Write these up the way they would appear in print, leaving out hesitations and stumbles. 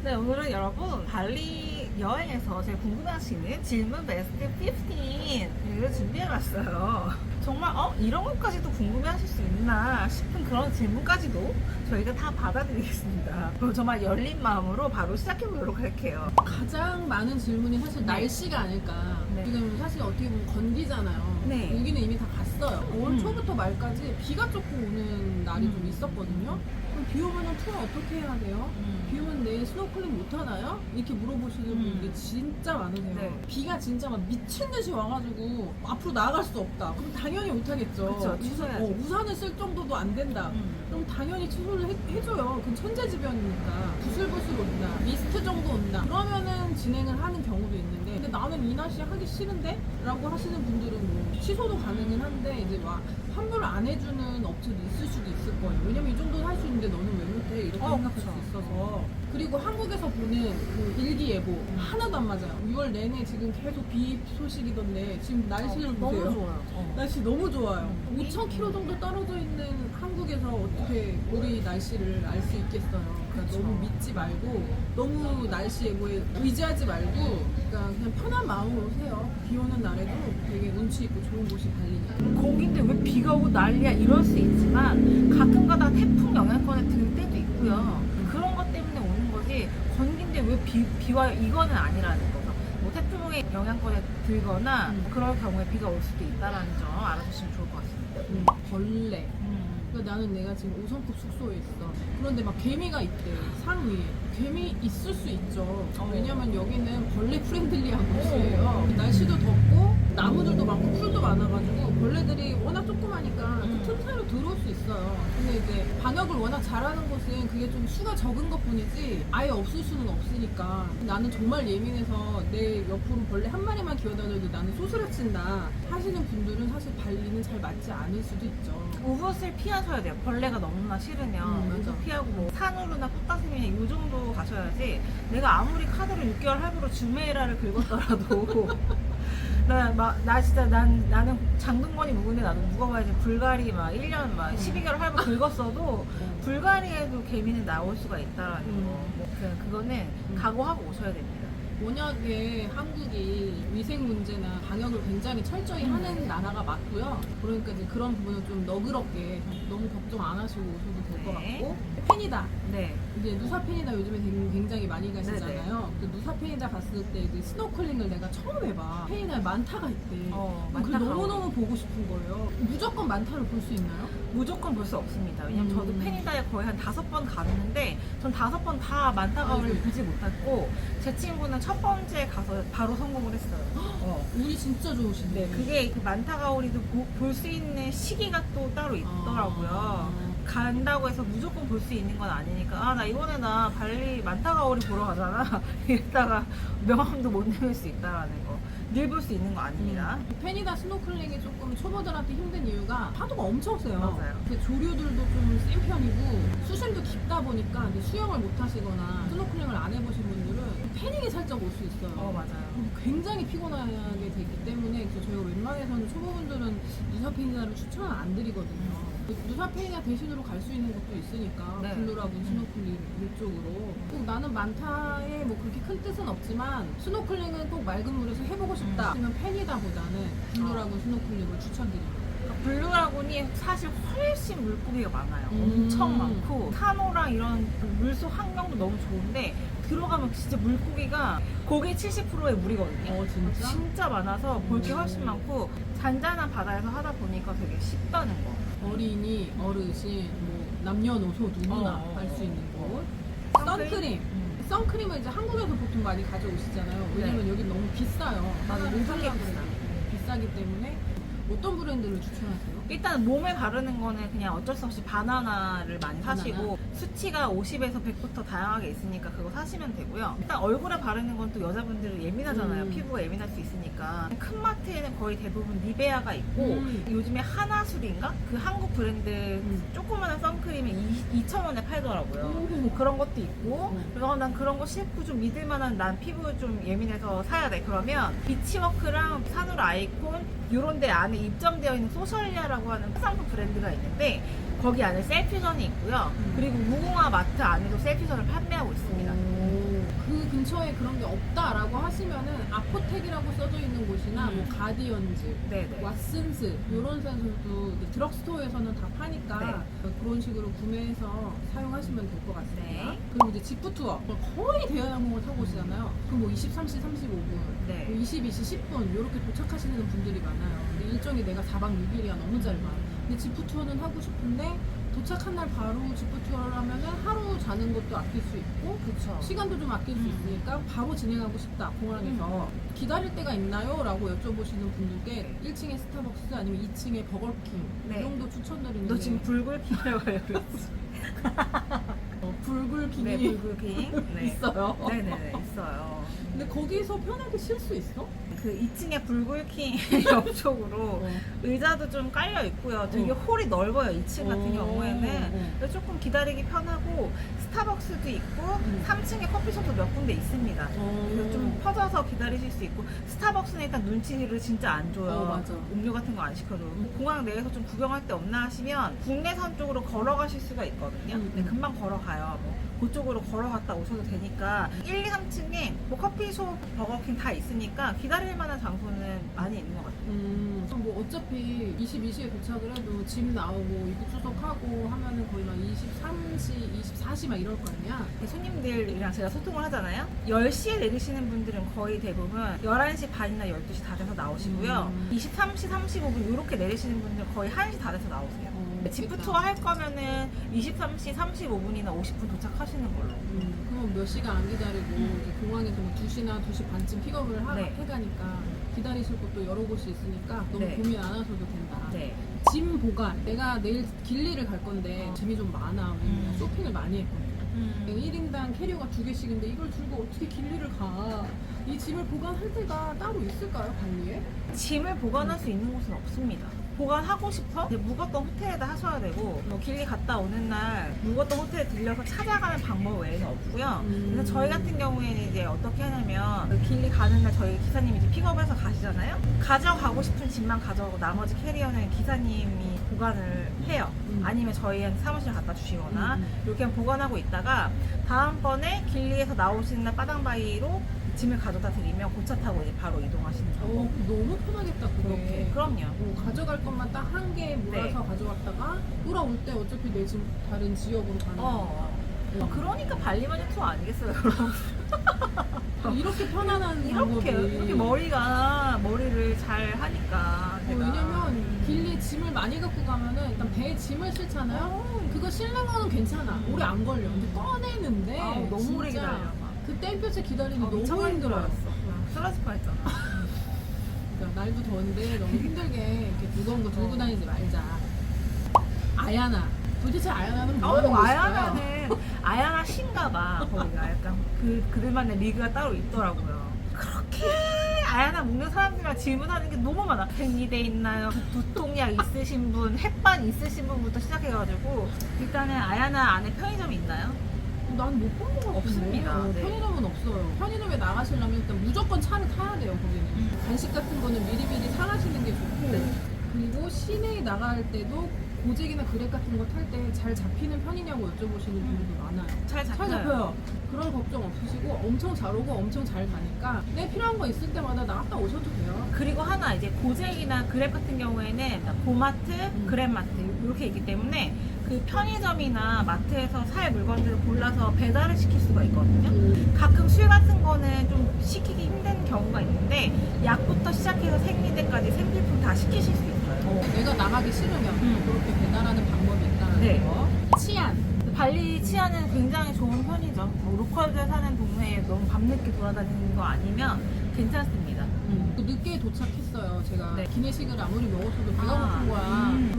네, 오늘은 여러분 발리 여행에서 제가 궁금해하시는 질문 베스트 15를 준비해봤어요. 정말 이런 것까지도 궁금해하실 수 있나 싶은 그런 질문까지도 저희가 다 받아드리겠습니다. 그럼 정말 열린 마음으로 바로 시작해보도록 할게요. 가장 많은 질문이 사실 날씨가 아닐까. 네. 지금 사실 어떻게 보면 건기잖아요. 네. 여기는 이미 다 갔어요. 올 초부터 말까지 비가 조금 오는 날이 좀 있었거든요. 그럼 비 오면 투어 어떻게 해야 돼요? 비 오면 내일 스노클링 못 하나요? 이렇게 물어보시는 분들이 진짜 많으세요. 네. 비가 진짜 막 미친 듯이 와가지고 앞으로 나아갈 수 없다. 그럼 당연히 못 하겠죠. 그쵸, 취소해야죠. 우산을 쓸 정도도 안 된다. 그럼 당연히 취소를 해줘요. 그건 천재지변이니까. 부슬부슬 온다. 미스트 정도 온다. 그러면은 진행을 하는 경우도 있는데, 근데 나는 이 날씨에 하기 싫은데? 라고 하시는 분들은 뭐 취소도 가능은 한데, 이제 막 환불을 안 해주는 업체도 있을 수도 있을 거예요. 왜냐면 이 정도는 할 수 있는데 너는 왜 못해? 이렇게 생각할 그쵸. 수 있어서. 그리고 한국에서 보는 그 일기예보 하나도 안 맞아요. 6월 내내 지금 계속 비 소식이던데 지금 날씨를 보세요. 너무 좋아요. 날씨 너무 좋아요. 5,000km 정도 떨어져 있는 한국에서 어떻게 우리 날씨를 알 수 있겠어요. 그러니까 그쵸. 너무 믿지 말고, 너무 날씨 예보에 의지하지 말고, 그러니까 그냥 편한 마음으로 오세요. 비 오는 날에도 되게 운치 있고 좋은 곳이 발리니까. 거긴데 왜 비가 오고 난리야 이럴 수 있지만 가끔가다 태풍 영향권에 들 때도 있고요. 그런 것 때문에 오는 거지 건긴데 왜 비와 이거는 아니라는 거죠. 뭐 태풍의 영향권에 들거나 그럴 경우에 비가 올 수도 있다는 점 알아주시면 좋을 것 같습니다. 벌레. 그러니까 나는 내가 지금 5성급 숙소에 있어. 그런데 막 개미가 있대. 산 위에. 개미 있을 수 있죠. 왜냐면 여기는 벌레 프렌들리한 곳이에요. 날씨도 덥고 나무들도 많고 풀도 많아가지고 벌레들이 워낙 조그마니까 그 틈 사이로 들어올 수 있어요. 근데 이제 방역을 워낙 잘하는 곳은 그게 좀 수가 적은 것 뿐이지 아예 없을 수는 없으니까. 나는 정말 예민해서 내 옆으로 벌레 한 마리만 기어다녀도 나는 소스라친다 하시는 분들은 사실 발리는 잘 맞지 않을 수도 있죠. 우붓을 피하셔야 돼요. 벌레가 너무나 싫으면 맞아. 우붓 피하고 뭐 산후루나 꽃다슴이나 이 정도 가셔야지. 내가 아무리 카드를 6개월 할부로 주메이라를 긁었더라도 나 진짜 나는 장동건이 묵은데 나도 묵어봐야지. 불가리 막 1년 막 12개월 할부 긁었어도 불가리에도 개미는 나올 수가 있다라는 거. 그거는 각오하고 오셔야 됩니다. 워낙에 한국이 위생 문제나 방역을 굉장히 철저히 하는 나라가 맞고요. 그러니까 이제 그런 부분은 좀 너그럽게 너무 걱정 안 하시고 오셔도 될 것 네. 같고. 페니다. 네. 이제 누사 페니다 요즘에 굉장히 많이 가시잖아요. 그 누사 페니다 갔을 때 이제 스노클링을 내가 처음 해봐. 페이다에 만타가 있대. 그게 만타 너무너무 보고 싶은 거예요. 무조건 만타를 볼 수 있나요? 무조건 볼 수 없습니다. 왜냐면 저도 페니다에 거의 한 5번 갔는데 전 5번 다 만타 가오를 보지 못했고 제 친구는 첫 번째 가서 바로 성공을 했어요. 운이 진짜 좋으신데. 네, 그게 그 만타 가오리도 볼 수 있는 시기가 또 따로 있더라고요. 간다고 해서 무조건 볼 수 있는 건 아니니까 나 이번에 나 발리 만타 가오리 보러 가잖아 이랬다가 명함도 못 내밀 수 있다라는 거. 늘 볼 수 있는 거 아닙니다. 페니다 스노클링이 조금 초보들한테 힘든 이유가 파도가 엄청 세요. 맞아요. 근데 조류들도 좀 센 편이고 수심도 깊다 보니까 이제 수영을 못 하시거나 스노클링을 안 해보신 분들은 패닉이 살짝 올 수 있어요. 맞아요. 굉장히 피곤하게 되기 때문에 그래서 저희가 웬만해서는 초보분들은 누사 페니다를 추천을 안 드리거든요. 누사 페니다 대신으로 갈 수 있는 것도 있으니까 네. 블루라군 스노클링 이쪽으로. 꼭 나는 만타에 뭐 그렇게 큰 뜻은 없지만 스노클링은 꼭 맑은 물에서 해보고 싶다 하시면 페니다보다는 블루라군 스노클링을 추천드립니다. 블루라군이 사실 훨씬 물고기가 많아요. 엄청 많고 산호랑 이런 물속 환경도 너무 좋은데 들어가면 진짜 물고기가 거기 70%의 물이거든요. 진짜? 많아서 볼 게 훨씬 많고 잔잔한 바다에서 하다 보니까 되게 쉽다는 거. 어린이, 어르신, 뭐 남녀노소 누구나 할 수 있는 곳. 선크림. 선크림은 이제 한국에서 보통 많이 가져오시잖아요. 왜냐면 여기 너무 비싸요. 맞아요. 모든 비싸게 게 비싸기 때문에. 어떤 브랜드를 추천하세요? 일단 몸에 바르는 거는 그냥 어쩔 수 없이 바나나를 많이 바나나? 사시고 수치가 50에서 100부터 다양하게 있으니까 그거 사시면 되고요. 일단 얼굴에 바르는 건 또 여자분들은 예민하잖아요. 피부가 예민할 수 있으니까. 큰 마트에는 거의 대부분 니베아가 있고 요즘에 하나술인가? 그 한국 브랜드 조그마한 선크림에 2,000원에 팔더라고요. 그런 것도 있고 그래서 난 그런 거 싫고 좀 믿을만한 난 피부 좀 예민해서 사야 돼. 그러면 비치워크랑 산울 아이콘 요런 데 안에 입점되어 있는 소셜리아라고 하는 화장품 브랜드가 있는데 거기 안에 셀퓨전이 있고요. 그리고 무궁화 마트 안에도 셀퓨전을 판매하고 있습니다. 근처에 그런 게 없다라고 하시면은 아포텍이라고 써져 있는 곳이나 뭐 가디언즈, 네네. 왓슨스 이런 데서도 드럭스토어에서는 다 파니까 네. 그런 식으로 구매해서 사용하시면 될 것 같습니다. 네. 그리고 이제 지프 투어 거의 대여항공을 타고 오시잖아요. 그럼 뭐 23시 35분, 네. 뭐 22시 10분 이렇게 도착하시는 분들이 많아요. 근데 일정이 내가 4박 6일이야 너무 짧아. 근데 지프 투어는 하고 싶은데 도착한 날 바로 지프 투어를 하면은 하루 자는 것도 아낄 수 있고 그쵸. 시간도 좀 아낄 수 있으니까 바로 진행하고 싶다 공항에서 기다릴 때가 있나요? 라고 여쭤보시는 분들께 1층에 스타벅스 아니면 2층에 버거킹 네. 이 정도 추천드리는데 너 지금 불굴킹이라고 하려고 불굴킹이 네, 불굴킹. 네. 있어요. 네네네, 있어요. 근데 거기서 편하게 쉴 수 있어? 그 2층에 불굴킹 옆쪽으로 의자도 좀 깔려 있고요. 되게 홀이 넓어요. 2층 같은 경우에는. 그래서 조금 기다리기 편하고 스타벅스도 있고 3층에 커피숍도 몇 군데 있습니다. 그래서 좀 퍼져서 기다리실 수 있고 스타벅스는 일단 눈치를 진짜 안 줘요. 맞아. 음료 같은 거 안 시켜줘. 공항 내에서 좀 구경할 데 없나 하시면 국내선 쪽으로 걸어가실 수가 있거든요. 네, 금방 걸어가요. 뭐 그쪽으로 걸어갔다 오셔도 되니까 1, 2, 3층에 뭐 커피숍, 버거킹 다 있으니까 기다릴 만한 장소는 많이 있는 것 같아요. 그럼 뭐 어차피 22시에 도착을 해도 짐 나오고 입국 수속하고 하면은 거의 막 23시, 24시 막 이럴 거 아니야? 손님들이랑 제가 소통을 하잖아요. 10시에 내리시는 분들은 거의 대부분 11시 반이나 12시 다 돼서 나오시고요. 23시 35분 이렇게 내리시는 분들 거의 1시 다 돼서 나오세요. 지프 투어 할 거면은 23시 35분이나 50분 도착하시는 걸로. 그럼 몇 시간 안 기다리고 이제 공항에서 뭐 2시나 2시 반쯤 픽업을 네. 해가니까 기다리실 곳도 여러 곳이 있으니까 너무 네. 고민 안 하셔도 된다. 네. 짐 보관. 내가 내일 길리를 갈 건데 짐이 좀 많아. 왜냐면 쇼핑을 많이 했거든. 1인당 캐리어가 2개씩인데 이걸 들고 어떻게 길리를 가? 이 짐을 보관할 데가 따로 있을까요, 관리에? 짐을 보관할 수 있는 곳은 없습니다. 보관하고 싶어? 이제 묵었던 호텔에다 하셔야 되고 뭐 길리 갔다 오는 날 묵었던 호텔에 들려서 찾아가는 방법 외에는 없고요. 그래서 저희 같은 경우에는 이제 어떻게 하냐면 그 길리 가는 날 저희 기사님이 이제 픽업해서 가시잖아요. 가져가고 싶은 짐만 가져가고 나머지 캐리어는 기사님이 보관을 해요. 아니면 저희한테 사무실 갖다 주시거나 이렇게 보관하고 있다가 다음번에 길리에서 나오시는 날 빠당바이로 짐을 가져다 드리면 고차 타고 이제 바로 이동하시는 거고. 너무 편하겠다, 그게. 그럼요. 가져갈 것만 딱 한 개 몰아서 가져갔다가 돌아올 때 어차피 내 집 다른 지역으로 가는 거니까. 그러니까 발리마니 투어 아니겠어요, 그럼? 이렇게 편안한 방법이. 이렇게 머리를 잘 하니까. 제가. 왜냐면 길리에 짐을 많이 갖고 가면은 일단 배에 짐을 싣잖아요. 그거 싣는 거는 괜찮아. 오래 안 걸려. 근데 꺼내는데 너무 오래 진짜 기다려. 그 땡볕에 기다리는 게 너무 힘들어요. 슬라스파 했잖아. 그러니까 날도 더운데 너무 힘들게 이렇게 무거운 거 들고 다니지 말자. 아야나. 도대체 아야나는 뭐 하는 곳일까요? 아야나 신가봐. 거기가 약간 그들만의 리그가 따로 있더라고요. 그렇게 아야나 먹는 사람들이랑 질문하는 게 너무 많아. 생리대 있나요? 두통약 있으신 분, 햇반 있으신 분부터 시작해가지고 일단은 아야나 안에 편의점이 있나요? 난 못 본 것 같은데. 없습니다. 네. 편의점은 없어요. 편의점에 나가시려면 일단 무조건 차를 타야 돼요, 거기는. 간식 같은 거는 미리미리 사가시는 게 좋고. 네. 그리고 시내에 나갈 때도 고잭이나 그랩 같은 거 탈 때 잘 잡히는 편이냐고 여쭤보시는 분들도 많아요. 잘 잡혀요. 그런 걱정 없으시고 엄청 잘 오고 엄청 잘 가니까 내 필요한 거 있을 때마다 나갔다 오셔도 돼요. 그리고 하나 이제 고잭이나 그랩 같은 경우에는 고마트, 그랩마트 이렇게 있기 때문에 그 편의점이나 마트에서 살 물건들을 골라서 배달을 시킬 수가 있거든요. 가끔 술 같은 거는 좀 시키기 힘든 경우가 있는데 약부터 시작해서 생리대까지 생필품 다 시키실 수 있어요. 내가 나가기 싫으면 그렇게 배달하는 방법이 있다는 네. 거. 치안. 발리 치안은 굉장히 좋은 편이죠. 뭐 로컬들 사는 동네에 너무 밤늦게 돌아다니는 거 아니면 괜찮습니다. 늦게 도착했어요. 제가 네. 기내식을 아무리 먹었어도 배가 고픈 거야.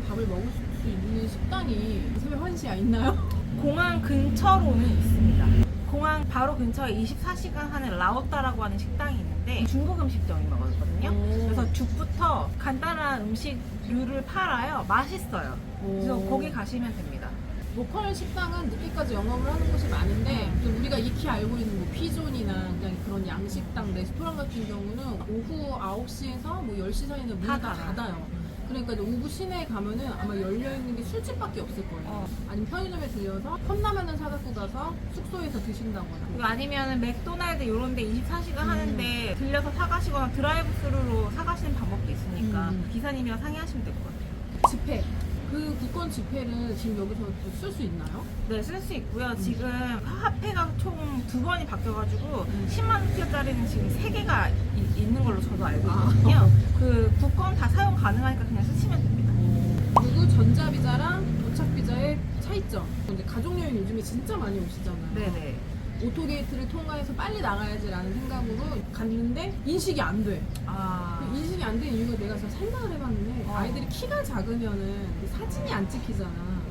밥을 먹을 수 있는 식당이 새벽 1시야 있나요? 공항 근처로는 있습니다. 공항 바로 근처에 24시간 하는 라오따라고 하는 식당이 있는데 중국 음식점이거든요. 그래서 죽부터 간단한 음식류를 팔아요. 맛있어요. 그래서 거기 가시면 됩니다. 로컬 식당은 늦게까지 영업을 하는 곳이 많은데 또 우리가 익히 알고 있는 뭐 피존이나 그냥 그런 양식당, 레스토랑 같은 경우는 오후 9시에서 뭐 10시 사이는 문이 다 닫아요. 그러니까 이제 오브 시내에 가면은 아마 열려있는 게 술집밖에 없을 거예요. 어. 아니면 편의점에 들려서 컵라면을 사갖고 가서 숙소에서 드신다거나. 그리고 아니면은 맥도날드 이런 데 24시간 하는데 들려서 사가시거나 드라이브 스루로 사가시는 방법도 있으니까 기사님이랑 상의하시면 될 것 같아요. 지폐. 그 국권 지폐를 지금 여기서 쓸 수 있나요? 네, 쓸 수 있고요. 지금 화폐가 총 2번이 바뀌어가지고 10만 루피아짜리는 지금 3개가 있는 걸로 저도 알고 있거든요. 그 국권 다 사용 가능하니까 그냥 쓰시면 됩니다. 그리고 전자비자랑 도착비자의 차이점. 이제 가족여행 요즘에 진짜 많이 오시잖아요. 네네. 오토게이트를 통과해서 빨리 나가야지라는 생각으로 갔는데 인식이 안 돼. 아, 그 인식이 안 되는 이유가 내가 진짜 생각을 해봤는데 아이들이 키가 작으면은 사진이 안 찍히잖아.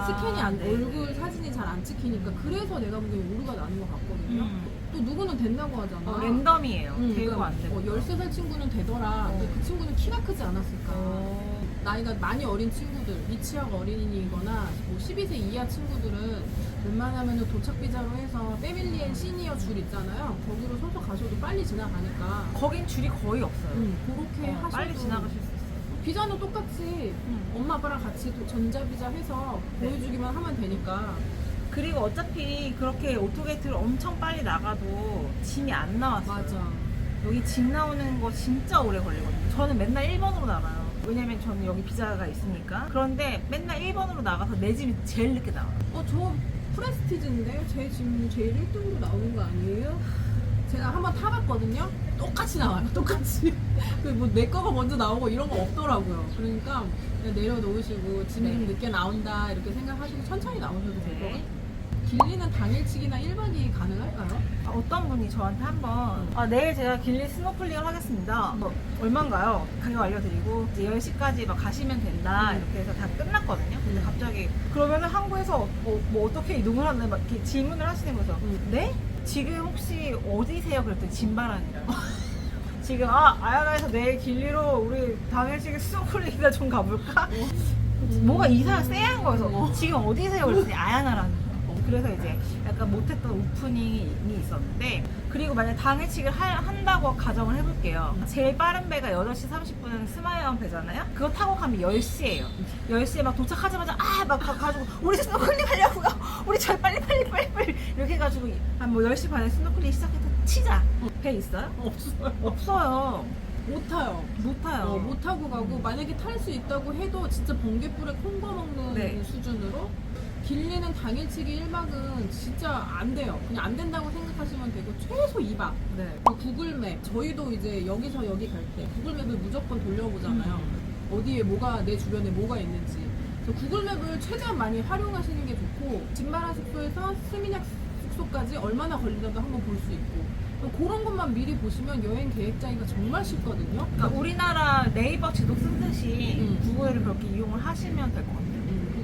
스캔이 안 돼. 네. 얼굴 사진이 잘 안 찍히니까 그래서 내가 보기엔 오류가 나는 것 같거든요. 또 누구는 된다고 하잖아. 랜덤이에요. 되고 그러니까 안 되고. 13살 친구는 되더라. 근데 그 친구는 키가 크지 않았을까. 나이가 많이 어린 친구들, 미취학 어린이거나 뭐 12세 이하 친구들은 웬만하면 도착비자로 해서 패밀리 앤 시니어 줄 있잖아요. 거기로 서서 가셔도 빨리 지나가니까 거긴 줄이 거의 없어요. 그렇게 하셔도 빨리 지나가실 수 있어요. 비자는 똑같이 엄마 아빠랑 같이 전자비자 해서 네. 보여주기만 하면 되니까. 그리고 어차피 그렇게 오토게이트를 엄청 빨리 나가도 짐이 안 나왔어요. 맞아. 여기 짐 나오는 거 진짜 오래 걸리거든요. 저는 맨날 1번으로 나가요. 왜냐면 저는 여기 비자가 있으니까. 그런데 맨날 1번으로 나가서 내 짐이 제일 늦게 나와요. 저 프레스티지인데 제 지금 제일 1등으로 나오는 거 아니에요? 제가 한번 타봤거든요. 똑같이 나와요. 똑같이. 뭐 내 거가 먼저 나오고 이런 거 없더라고요. 그러니까 그냥 내려놓으시고 짐이 네. 좀 늦게 나온다 이렇게 생각하시고 천천히 나오셔도 될 것 네. 같아요. 길리는 당일치기나 1박 2일 가능할까요? 어떤 분이 저한테 한번 내일 제가 길리 스노클링을 하겠습니다. 얼마인가요? 가격 알려드리고 이제 10시까지 막 가시면 된다 이렇게 해서 다 끝났거든요. 근데 갑자기 그러면은 한국에서 뭐 어떻게 이동을 하나 막 이렇게 질문을 하시는 거죠. 네? 지금 혹시 어디세요? 그랬더니 짐바란이라고. 지금 아야나에서 내일 길리로 우리 당일치기 스노클링이나 좀 가볼까? 뭐가 이상한 쎄한 거여서 지금 어디세요? 그랬더니 아야나라는 거예요. 그래서 이제 약간 못했던 오프닝이 있었는데, 그리고 만약 당일치기를 한다고 가정을 해볼게요. 제일 빠른 배가 8시 30분은 스마일원 배잖아요. 그거 타고 가면 10시예요 10시에 막 도착하자마자 막 가가지고 우리 스노클링 하려고요, 우리 저 빨리 이렇게 해가지고 한 뭐 10시 반에 스노클링 시작해서 치자. 배 있어요? 없어요. 없어요. 못 타요. 못 타요. 못 타고 가고 만약에 탈 수 있다고 해도 진짜 번개불에 콩 거먹는 네. 수준으로. 길리는 당일치기 1박은 진짜 안 돼요. 그냥 안 된다고 생각하시면 되고 최소 2박. 네. 구글맵, 저희도 이제 여기서 여기 갈 때 구글맵을 무조건 돌려보잖아요. 어디에 뭐가, 내 주변에 뭐가 있는지. 그래서 구글맵을 최대한 많이 활용하시는 게 좋고, 진바라 숙소에서 스미냑 숙소까지 얼마나 걸리나도 한번 볼 수 있고, 그런 것만 미리 보시면 여행 계획 짜기가 정말 쉽거든요. 그러니까 우리나라 네이버 지도 쓰듯이 구글을 그렇게 이용을 하시면 될 것 같아요.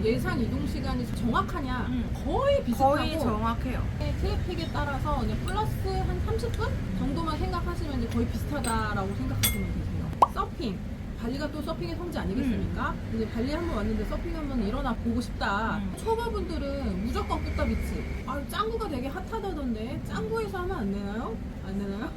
예상 이동 시간이 정확하냐? 거의 비슷하고 거의 정확해요. 트래픽에 따라서 그냥 플러스 한 30분 정도만 생각하시면 이제 거의 비슷하다라고 생각하시면 되세요. 서핑. 발리가 또 서핑의 성지 아니겠습니까? 이제 발리 한번 왔는데 서핑 한번 일어나 보고 싶다. 초보분들은 무조건 꾸따비치. 짱구가 되게 핫하다던데 짱구에서 하면 안 되나요? 안 되나요?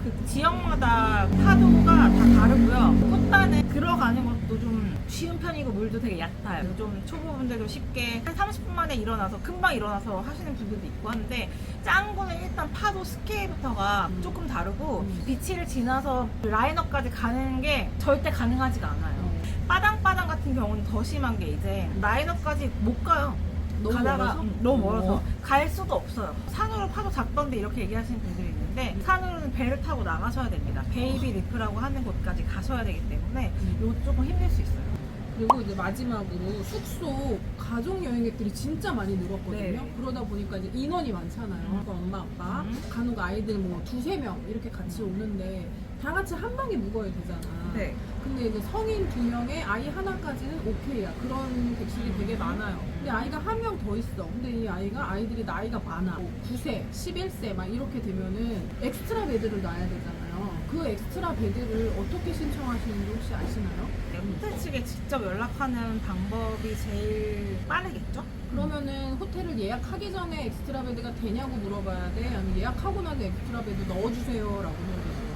그 지역마다 파도가 다 다르고요. 꽃다는 들어가는 것도 좀 쉬운 편이고 물도 되게 얕아요. 좀 초보분들도 쉽게 한 30분 만에 일어나서 금방 일어나서 하시는 분들도 있고 한데, 짱구는 일단 파도 스케일부터가 조금 다르고 비치를 지나서 라인업까지 가는 게 절대 가능하지가 않아요. 빠당빠당 같은 경우는 더 심한 게 이제 라인업까지 못 가요. 너무 가다가 멀어서? 너무 멀어서 갈 수도 없어요. 산으로 파도 작던데 이렇게 얘기하시는 분들이 있는데, 산으로는 배를 타고 나가셔야 됩니다. 베이비 리프라고 하는 곳까지 가셔야 되기 때문에 요 조금 힘들 수 있어요. 그리고 이제 마지막으로 숙소 가족 여행객들이 진짜 많이 늘었거든요. 네. 그러다 보니까 이제 인원이 많잖아요. 엄마, 아빠, 간혹 아이들 뭐 2-3명 이렇게 같이 오는데 다 같이 한 방에 묵어야 되잖아. 네. 근데 이제 성인 2명에 아이 하나까지는 오케이야. 그런 객실이 되게 많아요. 근데 아이가 한 명 더 있어. 근데 이 아이들이 나이가 많아. 9세, 11세 막 이렇게 되면은 엑스트라 베드를 놔야 되잖아요. 그 엑스트라 베드를 어떻게 신청하시는지 혹시 아시나요? 호텔 측에 직접 연락하는 방법이 제일 빠르겠죠? 그러면은 호텔을 예약하기 전에 엑스트라 베드가 되냐고 물어봐야 돼? 아니면 예약하고 나서 엑스트라 베드 넣어주세요 라고 해야 되나요?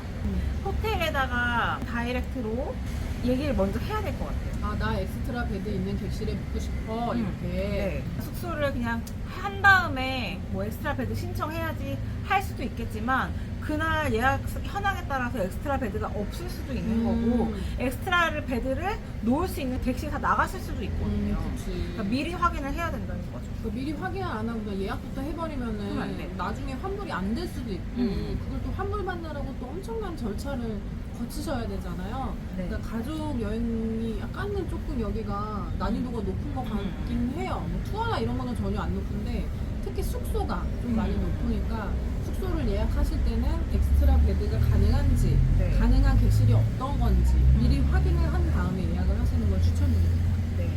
호텔에다가 다이렉트로 얘기를 먼저 해야 될 것 같아요. 아, 나 엑스트라 베드 있는 객실에 묵고 싶어. 이렇게. 네. 숙소를 그냥 한 다음에 뭐 엑스트라 베드 신청해야지 할 수도 있겠지만 그날 예약 현황에 따라서 엑스트라 베드가 없을 수도 있는 거고 엑스트라 베드를 놓을 수 있는 객실 다 나갔을 수도 있거든요. 그치. 그러니까 미리 확인을 해야 된다는 거죠. 그 미리 확인 안 하고 그냥 예약부터 그러면 안 해버리면은 돼. 나중에 환불이 안 될 수도 있고 그걸 또 환불 받느라고 또 엄청난 절차를 거치셔야 되잖아요. 네. 그러니까 가족 여행이 약간은 조금 여기가 난이도가 높은 것 같긴 해요. 뭐 투어나 이런 거는 전혀 안 높은데 특히 숙소가 좀 많이 높으니까 숙소를 예약하실 때는 엑스트라 베드가 가능한지 네. 가능한 객실이 어떤 건지 미리 확인을 한 다음에 예약을 하시는 걸 추천드립니다. 네.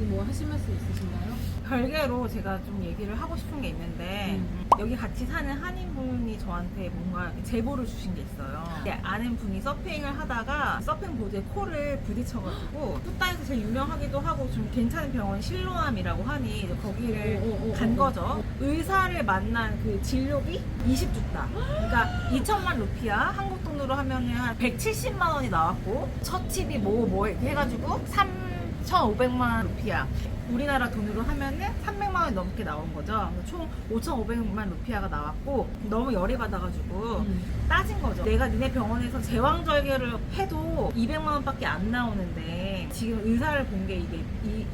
뭐 하실 말씀 있으신가요? 별개로 제가 좀 얘기를 하고 싶은 게 있는데 여기 같이 사는 한인분이 저한테 뭔가 이렇게 제보를 주신 게 있어요. 아는 분이 서핑을 하다가 서핑 보드에 코를 부딪혀가지고 푸타에서 제일 유명하기도 하고 좀 괜찮은 병원 실로암이라고 하니 이제 거기를 간 거죠. 의사를 만난 그 진료비 20주다. 그러니까 2천만 루피아 한국 돈으로 하면은 한 170만 원이 나왔고 처치비 뭐 이렇게 해가지고 3,500만 루피아. 우리나라 돈으로 하면은 300만 원이 넘게 나온 거죠. 총 5,500만 루피아가 나왔고 너무 열이 받아가지고 따진 거죠. 내가 니네 병원에서 제왕절개를 해도 200만 원밖에 안 나오는데 지금 의사를 본 게 이게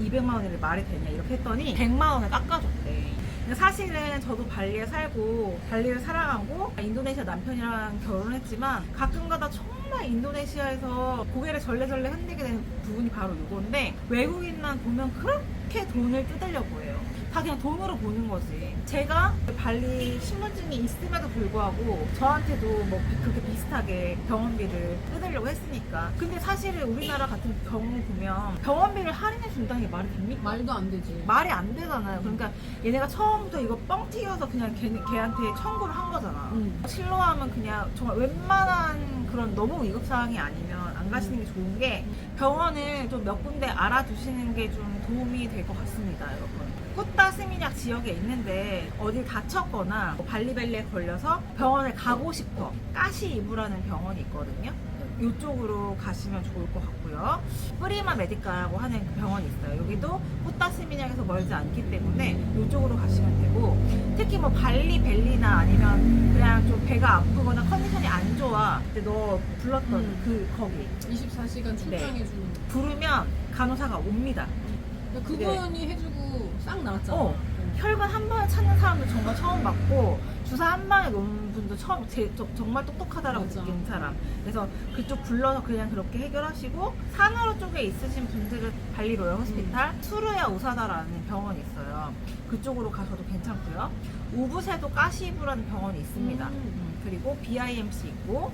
200만 원이 말이 되냐 이렇게 했더니 100만 원을 깎아줬대. 근데 사실은 저도 발리에 살고 발리를 사랑하고 인도네시아 남편이랑 결혼했지만 가끔가다 정말 인도네시아에서 고개를 절레절레 흔들게 되는 부분이 바로 이건데 외국인만 보면 그렇게 돈을 뜯으려고 해요. 다 그냥 돈으로 보는 거지. 제가 발리 신분증이 있음에도 불구하고 저한테도 뭐 그렇게 비슷하게 병원비를 뜯으려고 했으니까. 근데 사실은 우리나라 같은 경우 보면 병원비를 할인해 준다는 게 말이 됩니까? 말도 안 되지. 말이 안 되잖아요. 그러니까 얘네가 처음부터 이거 뻥 튀겨서 그냥 걔한테 청구를 한 거잖아. 실로하면 그냥 정말 웬만한 그런 너무 위급사항이 아니면 안 가시는 게 좋은 게 병원을 좀 몇 군데 알아두시는 게 좀 도움이 될 것 같습니다, 여러분. 쿠타 스미냑 지역에 있는데 어딜 다쳤거나 뭐 발리벨리에 걸려서 병원에 가고 싶어. 까시 이브라는 병원이 있거든요. 이쪽으로 가시면 좋을 것 같고요. 프리마 메디카라고 하는 그 병원이 있어요. 여기도 쿠타 스미냑에서 멀지 않기 때문에 이쪽으로 가시면 되고 특히 뭐 발리 벨리나 아니면 그냥 좀 배가 아프거나 컨디션이 안 좋아 근데 너 불렀던 그 거기 24시간 출장해주는. 부르면 간호사가 옵니다. 그분이 해주고 싹 나왔잖아. 혈관 한 방에 찾는 사람도 정말 처음 봤고 주사 한 방에 놓은 분도 처음 정말 똑똑하다라고 맞아. 느낀 사람. 그래서 그쪽 불러서 그냥 그렇게 해결하시고 산으로 쪽에 있으신 분들은 발리 로열 호스피탈 수르야 우사다라는 병원이 있어요. 그쪽으로 가셔도 괜찮고요. 우붓에도 까시이브라는 병원이 있습니다. 그리고 BIMC 있고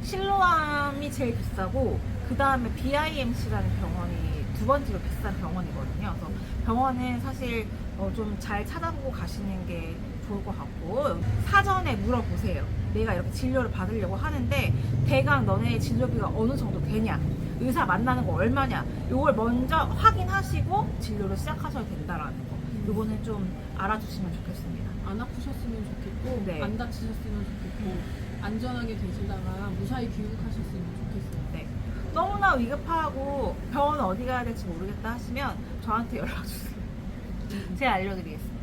실로암이 제일 비싸고 그 다음에 BIMC라는 병원이 두 번째로 비싼 병원이거든요. 그래서 병원은 사실 좀 잘 찾아보고 가시는 게 좋을 것 같고 사전에 물어보세요. 내가 이렇게 진료를 받으려고 하는데 대강 너네 진료비가 어느 정도 되냐, 의사 만나는 거 얼마냐, 요걸 먼저 확인하시고 진료를 시작하셔야 된다라는 거. 요거는 좀 알아두시면 좋겠습니다. 안 아프셨으면 좋겠고 네. 안 다치셨으면 좋겠고 안전하게 계시다가 무사히 귀국하셨으면 좋겠어요. 네. 너무나 위급하고 병원 어디 가야 될지 모르겠다 하시면 저한테 연락 주세요. 제가 알려드리겠습니다.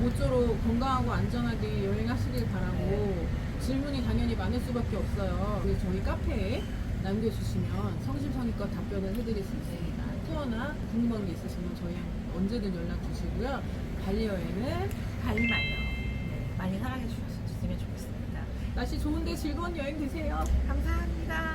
모쪼록 건강하고 안전하게 여행하시길 바라고 질문이 당연히 많을 수밖에 없어요. 그래서 저희 카페에 남겨주시면 성심성의껏 답변을 해드릴 수 있습니다. 투어나 궁금한 게 있으시면 저희한테 언제든 연락 주시고요. 발리 여행은 발리말요. 네. 많이 사랑해 주셨으면 좋겠습니다. 날씨 좋은데 즐거운 여행 되세요. 감사합니다.